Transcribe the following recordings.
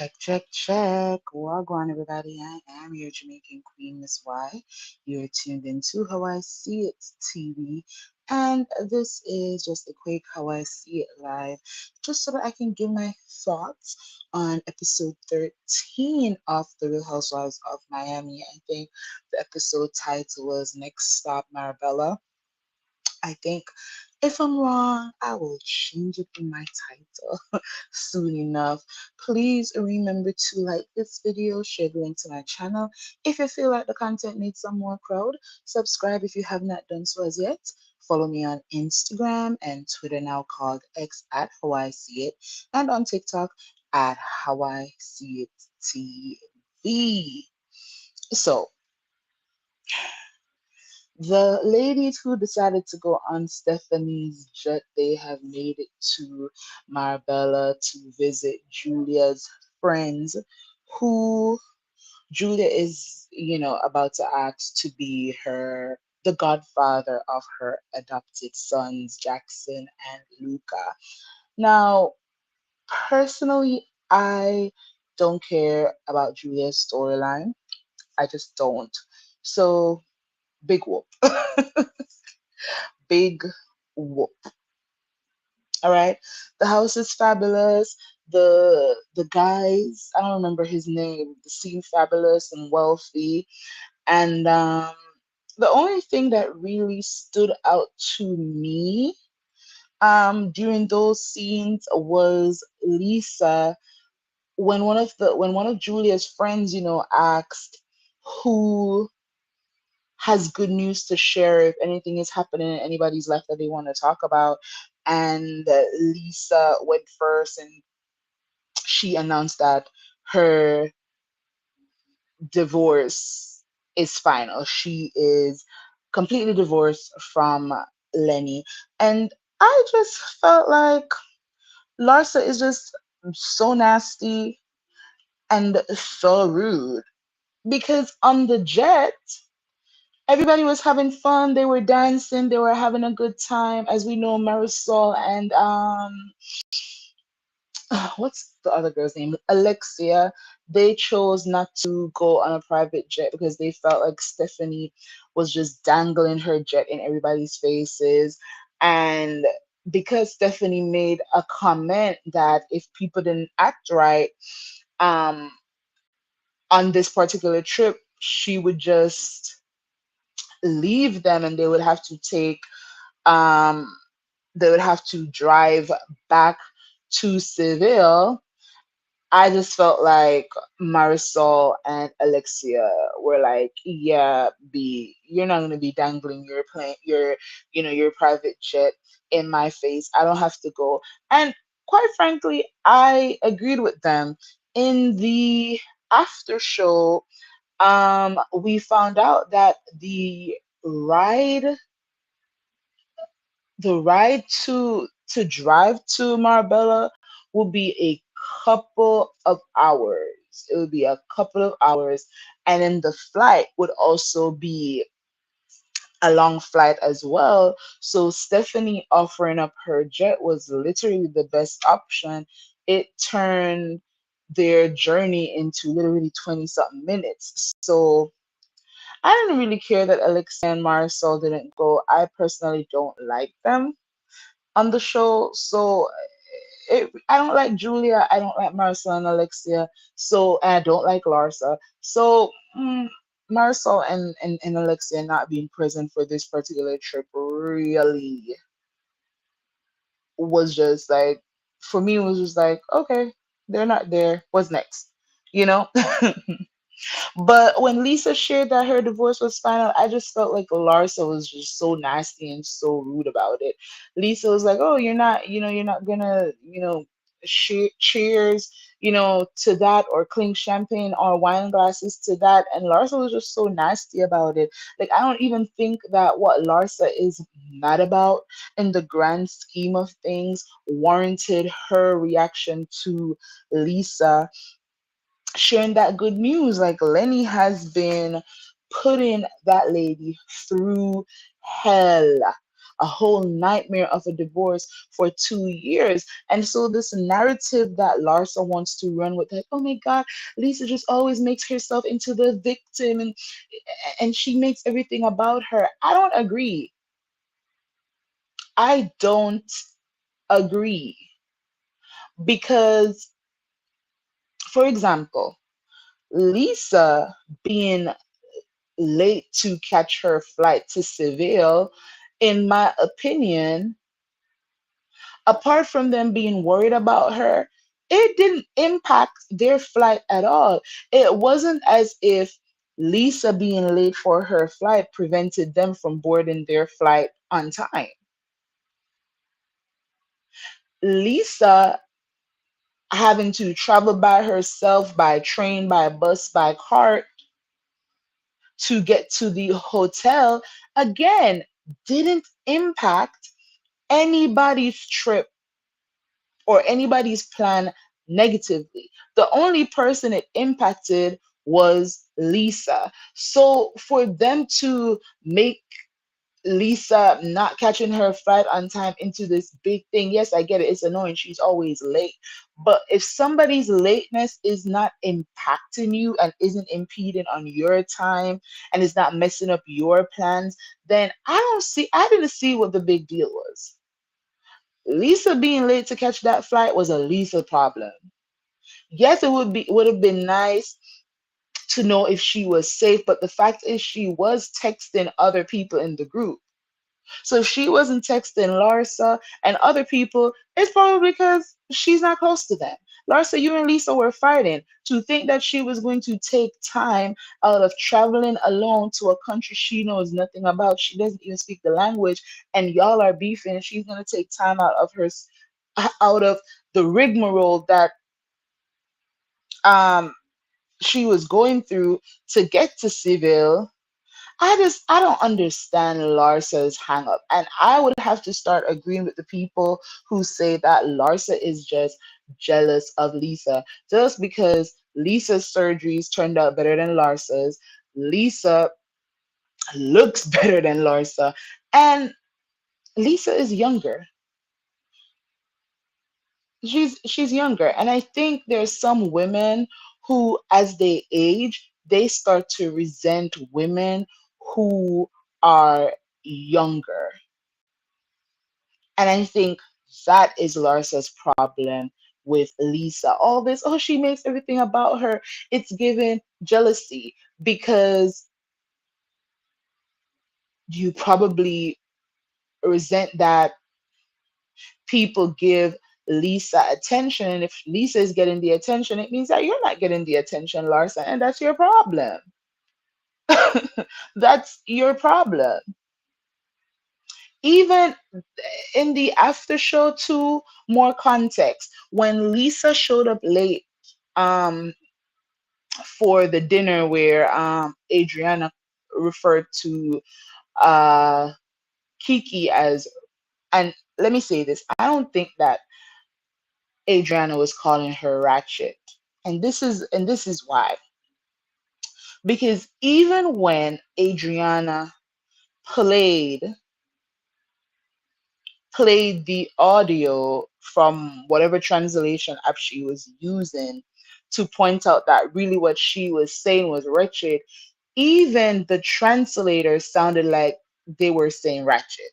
Check, check, check. Wagwan, everybody. I am your Jamaican Queen, Miss Y. You're tuned into How I See It TV. And this is just a quick How I See It live, just so that I can give my thoughts on episode 13 of The Real Housewives of Miami. I think the episode title was Next Stop Marabella. I think if I'm wrong, I will change it in my title soon enough. Please remember to like this video, share the link to my channel. If you feel like the content needs some more crowd, subscribe if you have not done so as yet. Follow me on Instagram and Twitter, now called X at How I See It, and on TikTok at How I See It TV. So, the ladies who decided to go on Stephanie's jet, they have made it to Marbella to visit Julia's friends, who Julia is, about to ask to be the godfather of her adopted sons, Jackson and Luca. Now, personally, I don't care about Julia's storyline. I just don't. So, big whoop. Big whoop. All right. The house is fabulous. The guys, I don't remember his name, they seem fabulous and wealthy. And the only thing that really stood out to me during those scenes was Lisa, when one of Julia's friends, asked who has good news to share if anything is happening in anybody's life that they want to talk about. And Lisa went first, and she announced that her divorce is final. She is completely divorced from Lenny. And I just felt like Larsa is just so nasty and so rude, because on the jet, everybody was having fun. They were dancing. They were having a good time. As we know, Marisol and what's the other girl's name? Alexia. They chose not to go on a private jet because they felt like Stephanie was just dangling her jet in everybody's faces. And because Stephanie made a comment that if people didn't act right um, on this particular trip, she would just leave them, and um, they would have to drive back to Seville. I just felt like Marisol and Alexia were like, "Yeah, B, you're not gonna be dangling your plane, your private jet in my face. I don't have to go." And quite frankly, I agreed with them. In the after show, we found out that ride the ride to drive to Marbella will be a couple of hours. It would be a couple of hours, and then the flight would also be a long flight as well. So Stephanie offering up her jet was literally the best option. It turned their journey into literally 20 something minutes. So I didn't really care that Alexia and Marisol didn't go. I personally don't like them on the show. So I don't like Julia. I don't like Marisol and Alexia. So and I don't like Larsa. So Marisol and Alexia not being present for this particular trip really was just like, for me, it was just like, okay, they're not there. What's next? You know? But when Lisa shared that her divorce was final, I just felt like Larsa was just so nasty and so rude about it. Lisa was like, "Oh, you're not gonna, cheers, to that, or clink champagne or wine glasses to that." And Larsa was just so nasty about it. Like, I don't even think that what Larsa is mad about in the grand scheme of things warranted her reaction to Lisa sharing that good news. Like, Lenny has been putting that lady through hell. a whole nightmare of a divorce for 2 years. And so this narrative that Larsa wants to run with, like, oh my God, Lisa just always makes herself into the victim, and she makes everything about her. I don't agree. I don't agree because, for example, Lisa being late to catch her flight to Seville, in my opinion, apart from them being worried about her, it didn't impact their flight at all. It wasn't as if Lisa being late for her flight prevented them from boarding their flight on time. Lisa having to travel by herself, by train, by bus, by car, to get to the hotel, again, didn't impact anybody's trip or anybody's plan negatively. The only person it impacted was Lisa. So for them to make Lisa not catching her flight on time into this big thing, yes, I get it. It's annoying. She's always late. But if somebody's lateness is not impacting you and isn't impeding on your time and is not messing up your plans, then I didn't see what the big deal was. Lisa being late to catch that flight was a Lisa problem. Yes, would have been nice to know if she was safe, but the fact is she was texting other people in the group. So if she wasn't texting Larsa and other people, it's probably because she's not close to them. Larsa, you and Lisa were fighting. To think that she was going to take time out of traveling alone to a country she knows nothing about, she doesn't even speak the language, and y'all are beefing, and she's going to take time out of the rigmarole that um she was going through to get to Seville. I don't understand Larsa's hang up. And I would have to start agreeing with the people who say that Larsa is just jealous of Lisa. Just because Lisa's surgeries turned out better than Larsa's, Lisa looks better than Larsa, and Lisa is younger. She's younger. And I think there's some women who, as they age, they start to resent women who are younger. And I think that is Larsa's problem with Lisa. All this, oh, she makes everything about her. It's given jealousy because you probably resent that people give Lisa attention. And if Lisa is getting the attention, it means that you're not getting the attention, Larsa, and that's your problem. That's your problem. Even in the after show, too, more context. When Lisa showed up late um, for the dinner where Adriana referred to uh, Kiki as, and let me say this, I don't think that Adriana was calling her ratchet. And this is why. Because even when Adriana played played the audio from whatever translation app she was using to point out that really what she was saying was wretched, even the translators sounded like they were saying ratchet.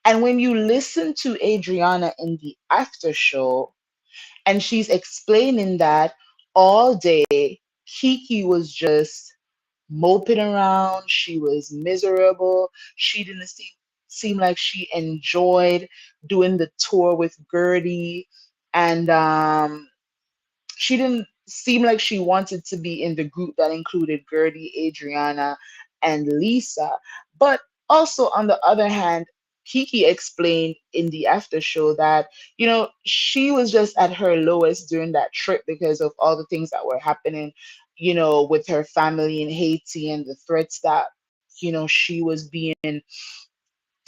And when you listen to Adriana in the after show, and she's explaining that all day Kiki was just moping around. She was miserable. She didn't seem like she enjoyed doing the tour with Gertie, and she didn't seem like she wanted to be in the group that included Gertie, Adriana, and Lisa. But also, on the other hand, Kiki explained in the after show that, she was just at her lowest during that trip because of all the things that were happening, with her family in Haiti and the threats that, she was being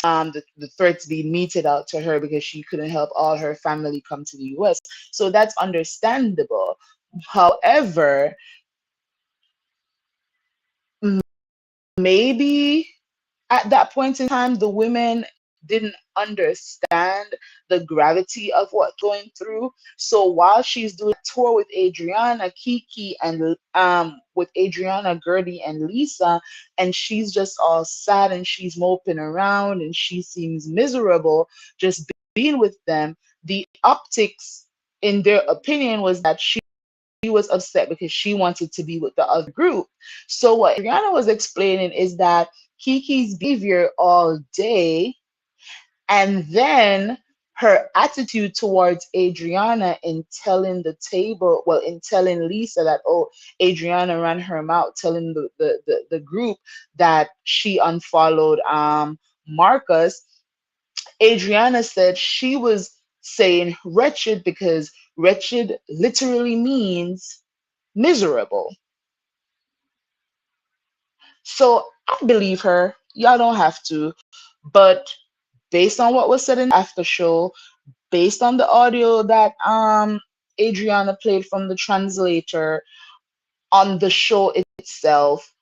the threats being meted out to her because she couldn't help all her family come to the US. So that's understandable. However, m- maybe At that point in time, the women didn't understand the gravity of what going through. So while she's doing a tour with Adriana, Kiki, and with Adriana, Gertie, and Lisa, and she's just all sad and she's moping around and she seems miserable just being with them. The optics, in their opinion, was that she was upset because she wanted to be with the other group. So what Adriana was explaining is that Kiki's behavior all day and then her attitude towards Adriana in telling the table, well, in telling Lisa that, oh, Adriana ran her mouth, telling the group that she unfollowed Marcus. Adriana said she was saying wretched because wretched literally means miserable. So I believe her. Y'all don't have to. But based on what was said in the after show, based on the audio that Adriana played from the translator on the show itself,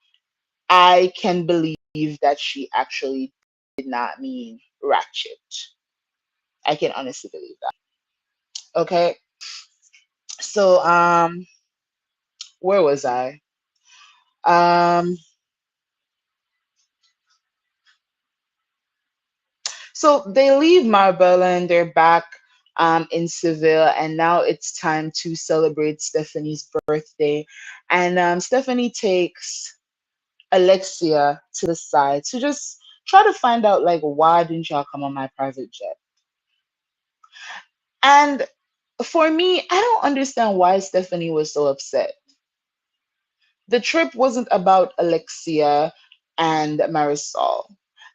I can believe that she actually did not mean ratchet. I can honestly believe that. Okay. So where was I? Um So they leave Marbella and they're back in Seville, and now it's time to celebrate Stephanie's birthday. And Stephanie takes Alexia to the side to just try to find out, like, why didn't y'all come on my private jet? And for me, I don't understand why Stephanie was so upset. The trip wasn't about Alexia and Marisol.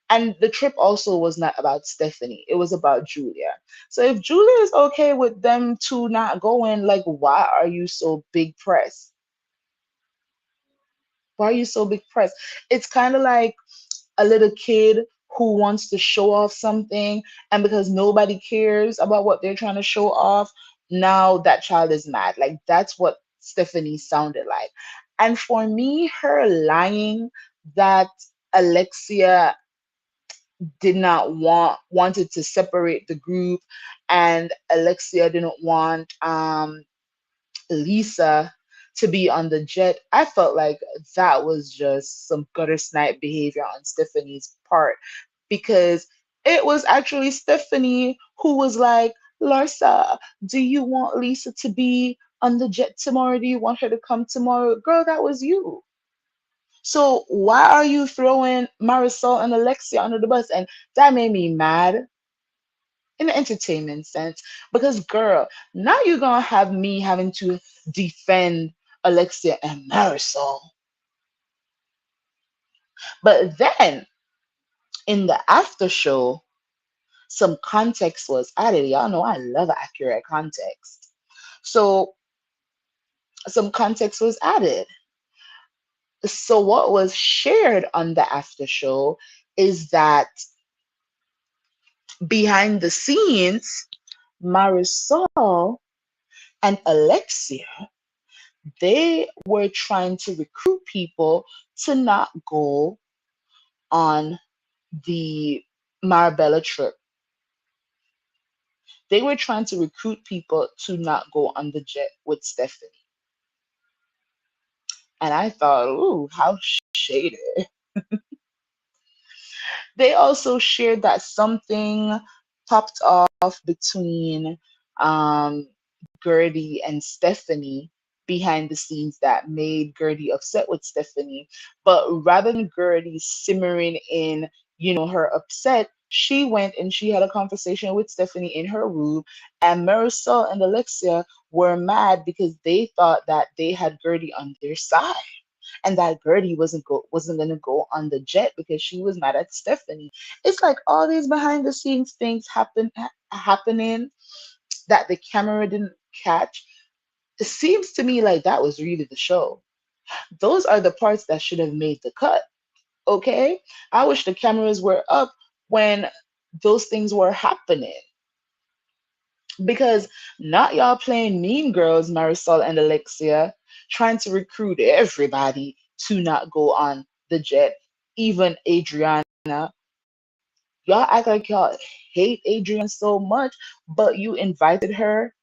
And the trip also was not about Stephanie. It was about Julia. So if Julia is okay with them two not going, like, why are you so big press? Why are you so big press? It's kind of like a little kid who wants to show off something, and because nobody cares about what they're trying to show off, now that child is mad. Like, that's what Stephanie sounded like. And for me, her lying that Alexia did not wanted to separate the group, and Alexia didn't want Lisa to be on the jet. I felt like that was just some gutter snipe behavior on Stephanie's part, because it was actually Stephanie who was like, Larsa, do you want Lisa to be on the jet tomorrow? Do you want her to come tomorrow? Girl, that was you. So why are you throwing Marisol and Alexia under the bus? And that made me mad in the entertainment sense, because girl, now you're gonna have me having to defend Alexia and Marisol. But then in the after show, some context was added. Y'all know I love accurate context. So some context was added. So what was shared on the after show is that behind the scenes, Marisol and Alexia, they were trying to recruit people to not go on the Marbella trip. They were trying to recruit people to not go on the jet with Stephanie. And I thought, ooh, how shady. They also shared that something popped off between um, Gertie and Stephanie behind the scenes that made Gertie upset with Stephanie. But rather than Gertie simmering in, her upset, she went and she had a conversation with Stephanie in her room, and Marisol and Alexia were mad because they thought that they had Gertie on their side, and that Gertie wasn't gonna go on the jet because she was mad at Stephanie. It's like all these behind the scenes things happening that the camera didn't catch. It seems to me like that was really the show. Those are the parts that should have made the cut. Okay, I wish the cameras were up when those things were happening, because not y'all playing mean girls, Marisol and Alexia, trying to recruit everybody to not go on the jet, even Adriana Y'all act like y'all hate Adrian so much, but you invited her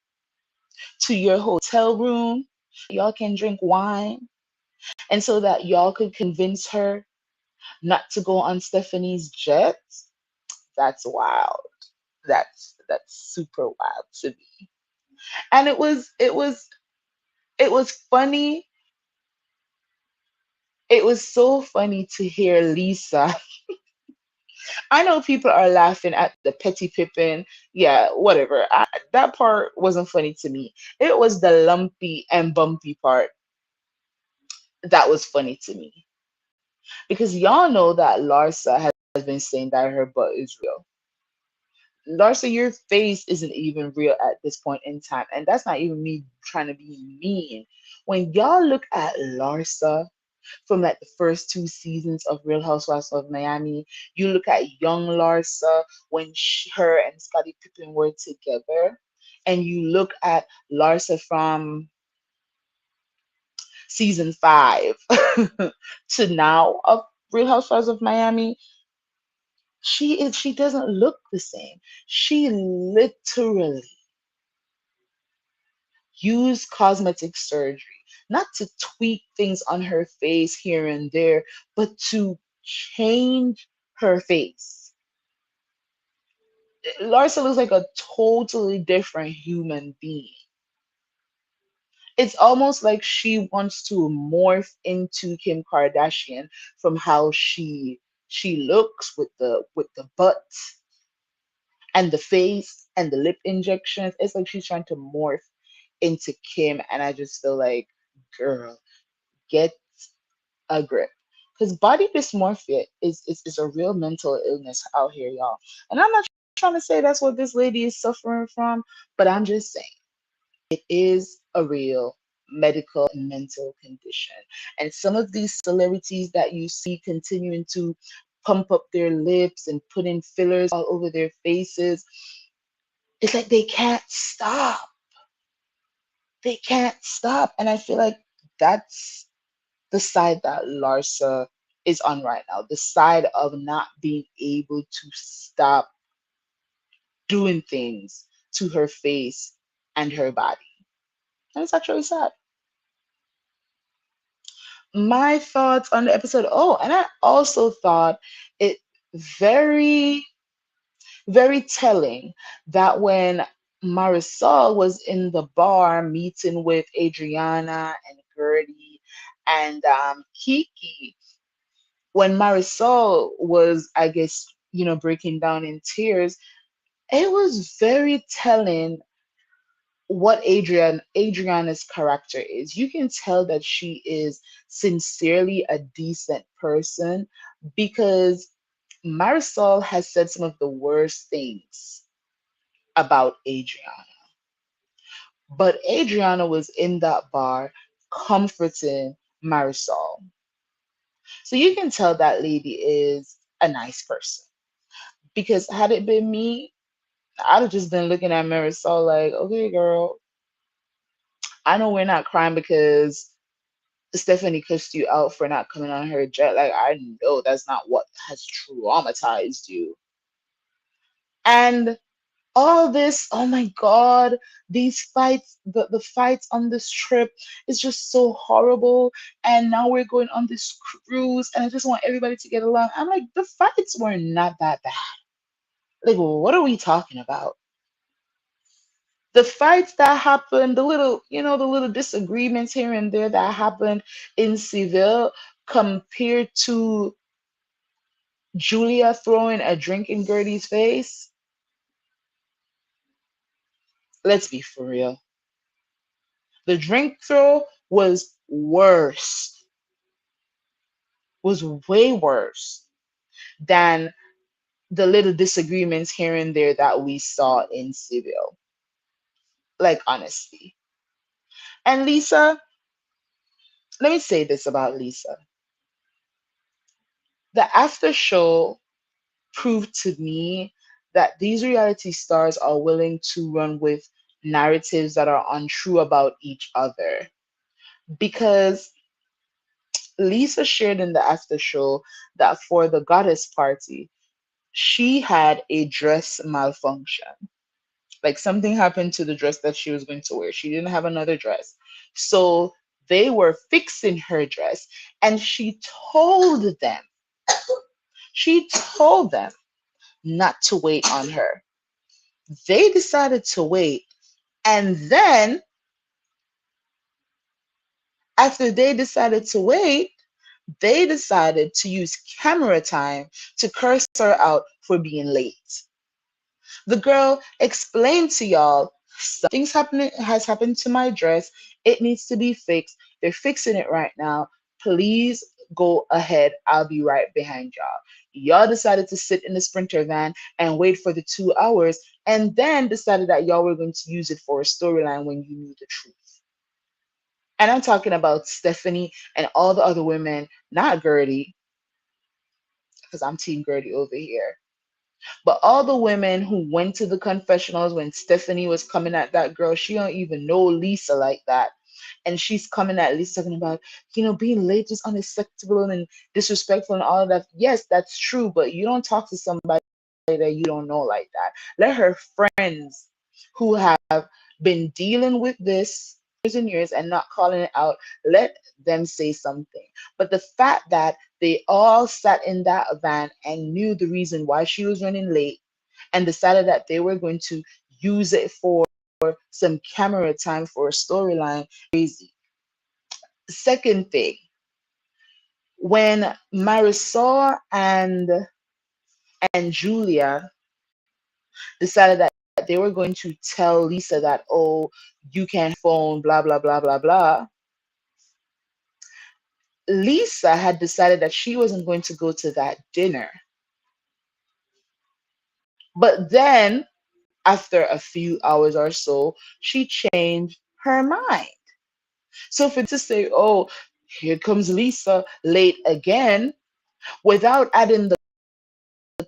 to your hotel room y'all can drink wine, and so that y'all could convince her not to go on Stephanie's jet. That's wild. That's super wild to me. And it was funny. It was so funny to hear Lisa. I know people are laughing at the petty Pippin. Yeah, whatever. That part wasn't funny to me. It was the lumpy and bumpy part that was funny to me. Because y'all know that Larsa has been saying that her butt is real. Larsa, your face isn't even real at this point in time. And that's not even me trying to be mean. When y'all look at Larsa from like the first two seasons of Real Housewives of Miami, you look at young Larsa when her and Scottie Pippen were together, and you look at Larsa from season 5 to now of Real Housewives of Miami, she doesn't look the same. She literally used cosmetic surgery, not to tweak things on her face here and there, but to change her face. Larsa looks like a totally different human being. It's almost like she wants to morph into Kim Kardashian from how she looks with the butt and the face and the lip injections. It's like she's trying to morph into Kim, and I just feel like, girl, get a grip. Because body dysmorphia is a real mental illness out here, y'all. And I'm not trying to say that's what this lady is suffering from, but I'm just saying it is a real medical and mental condition. And some of these celebrities that you see continuing to pump up their lips and put in fillers all over their faces, it's like they can't stop. They can't stop. And I feel like that's the side that Larsa is on right now, the side of not being able to stop doing things to her face and her body. And it's actually sad. My thoughts on the episode. Oh, and I also thought it very, very telling that when Marisol was in the bar meeting with Adriana and Gertie and Kiki, when Marisol was, I guess, breaking down in tears, it was very telling what Adriana's character is. You can tell that she is sincerely a decent person because Marisol has said some of the worst things about Adriana. But Adriana was in that bar comforting Marisol. So you can tell that lady is a nice person. Because had it been me, I'd have just been looking at Marisol like, okay, girl, I know we're not crying because Stephanie cussed you out for not coming on her jet. Like, I know that's not what has traumatized you. And all this, oh my God, these fights, the fights on this trip is just so horrible. And now we're going on this cruise, and I just want everybody to get along. I'm like, the fights were not that bad. Like, what are we talking about? The fights that happened, the little disagreements here and there that happened in Seville compared to Julia throwing a drink in Gertie's face, let's be for real. The drink throw was way worse than the little disagreements here and there that we saw in Seville. Like, honestly. And Lisa, let me say this about Lisa. The after show proved to me that these reality stars are willing to run with narratives that are untrue about each other. Because Lisa shared in the after show that for the goddess party, she had a dress malfunction. Like something happened to the dress that she was going to wear. She didn't have another dress. So they were fixing her dress, and told them, she told them not to wait on her. They decided to wait. And then, after they decided to wait, they decided to use camera time to curse her out for being late. The girl explained to y'all, something's happening has happened to my dress. It needs to be fixed. They're fixing it right now. Please go ahead. I'll be right behind y'all. Y'all decided to sit in the Sprinter van and wait for the 2 hours, and then decided that y'all were going to use it for a storyline when you knew the truth. And I'm talking about Stephanie and all the other women, not Gertie, because I'm Team Gertie over here. But all the women who went to the confessionals when Stephanie was coming at that girl, she don't even know Lisa like that. And she's coming at Lisa talking about, being late is unacceptable and disrespectful and all of that. Yes, that's true, but you don't talk to somebody that you don't know like that. Let her friends who have been dealing with this years and years and not calling it out, let them say something. But the fact that they all sat in that van and knew the reason why she was running late and decided that they were going to use it for some camera time for a storyline. Crazy. Second thing, when Marisol and Julia decided that they were going to tell Lisa that, oh, you can't phone, blah, blah, blah, blah, blah. Lisa had decided that she wasn't going to go to that dinner. But then, after a few hours or so, she changed her mind. So for to say, oh, here comes Lisa late again, without adding the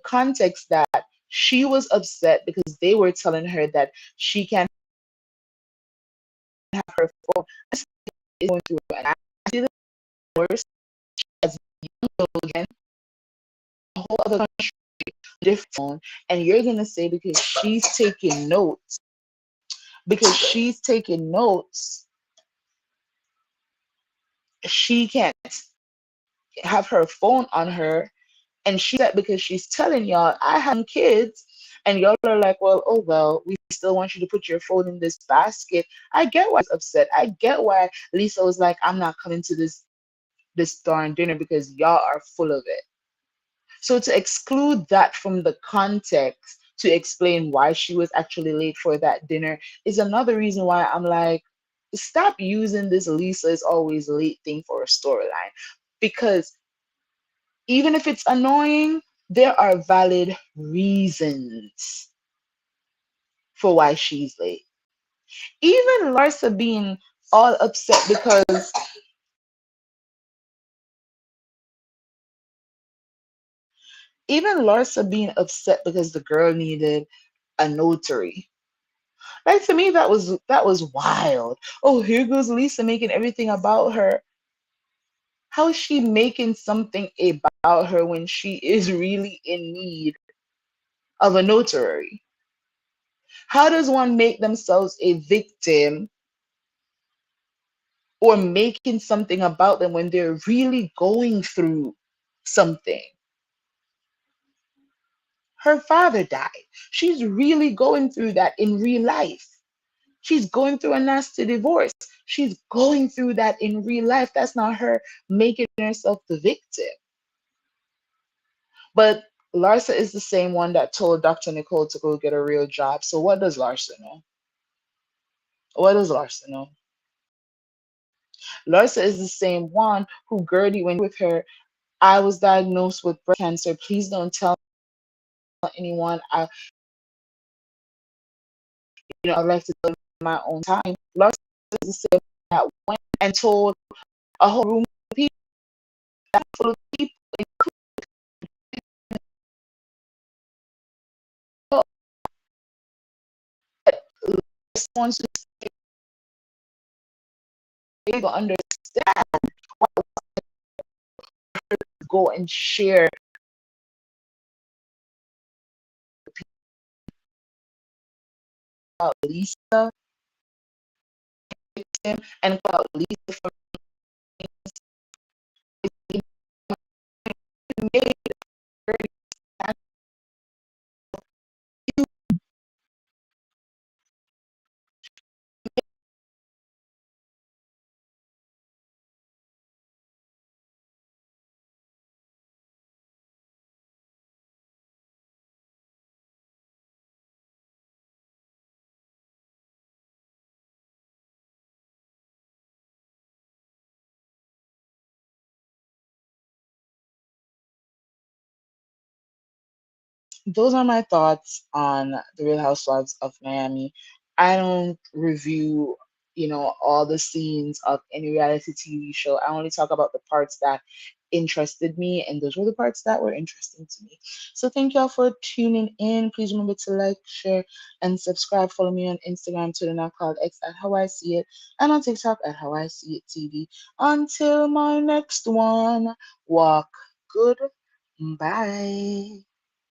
context that she was upset because they were telling her that she can't have her phone. Is going through an accident worse as young again, a whole other country, different phone, and you're gonna say because she's taking notes, she can't have her phone on her, and she said because she's telling y'all I have kids, and y'all are like, well, oh well, we still want you to put your phone in this basket. I get why she's upset. I get why Lisa was like, I'm not coming to this darn dinner because y'all are full of it. So to exclude that from the context to explain why she was actually late for that dinner is another reason why I'm like, stop using this Lisa is always late thing for a storyline. Because even if it's annoying, there are valid reasons for why she's late. Even Larsa being all upset because the girl needed a notary. Like to me, that was wild. Oh, here goes Lisa making everything about her. How is she making something about her when she is really in need of a notary? How does one make themselves a victim or making something about them when they're really going through something? Her father died. She's really going through that in real life. She's going through a nasty divorce. She's going through that in real life. That's not her making herself the victim. But Larsa is the same one that told Dr. Nicole to go get a real job. So what does Larsa know? What does Larsa know? Larsa is the same one who Gertie went with her. I was diagnosed with breast cancer. Please don't tell anyone. I'd like to do it in my own time. Larsa is the same one that went and told a whole room of people, full of people, wants to able to understand go and share about Lisa and about Lisa from made those are my thoughts on the Real Housewives of Miami. I don't review, all the scenes of any reality TV show. I only talk about the parts that interested me, and those were the parts that were interesting to me. So thank y'all for tuning in. Please remember to like, share, and subscribe. Follow me on Instagram, Twitter, now called X at How I See It, and on TikTok at How I See It TV. Until my next one, walk good. Bye.